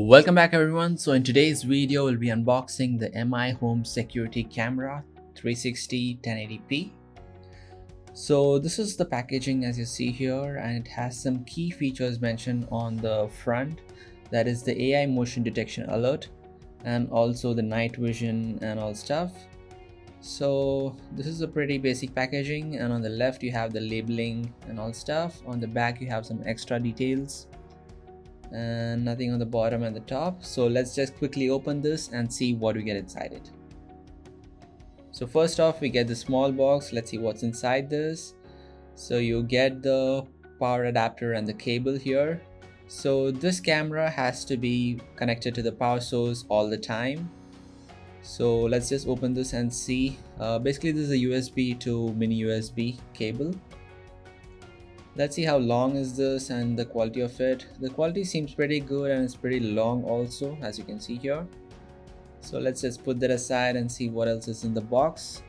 Welcome back everyone. So in today's video we'll be unboxing the MI Home Security Camera 360 1080p. So this is the packaging as you see here, and it has some key features mentioned on the front. That is the AI motion detection alert and also the night vision and all stuff. So this is a pretty basic packaging, and on the left you have the labeling and all stuff. On the back you have some extra details and nothing on the bottom and the top. So let's just quickly open this and see what we get inside it. So first off we get the small box. Let's see what's inside this. So you get the power adapter and the cable here. So this camera has to be connected to the power source all the time. So let's just open this and see. Basically this is a USB to mini USB cable. Let's see how long is this and the quality of it. The quality seems pretty good and it's pretty long also, as you can see here. So let's just put that aside and see what else is in the box.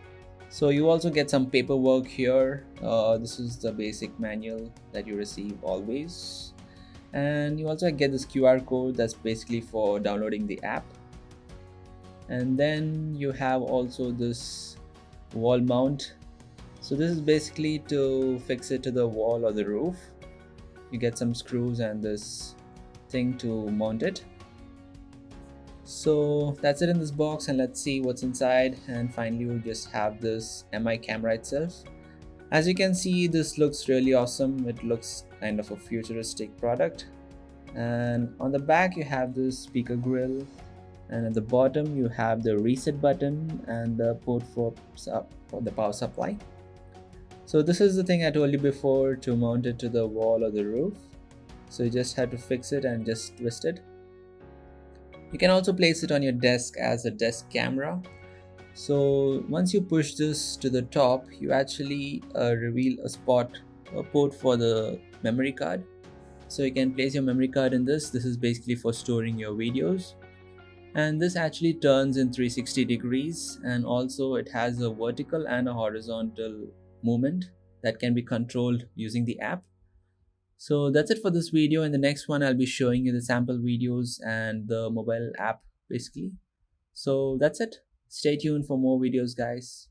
So you also get some paperwork here. This is the basic manual that you receive always. And you also get this QR code that's basically for downloading the app. And then you have also this wall mount. So this is basically to fix it to the wall or the roof. You get some screws and this thing to mount it. So that's it in this box, and let's see what's inside. And finally we just have this MI camera itself. As you can see, this looks really awesome. It looks kind of a futuristic product. And on the back you have this speaker grill, and at the bottom you have the reset button and the port for the power supply. So this is the thing I told you before, to mount it to the wall or the roof. So you just have to fix it and just twist it. You can also place it on your desk as a desk camera. So once you push this to the top, you actually reveal a port for the memory card. So you can place your memory card in this. This is basically for storing your videos. And this actually turns in 360 degrees, and also it has a vertical and a horizontal movement that can be controlled using the app. So that's it for this video. In the next one I'll be showing you the sample videos and the mobile app basically. So that's it. Stay tuned for more videos, guys.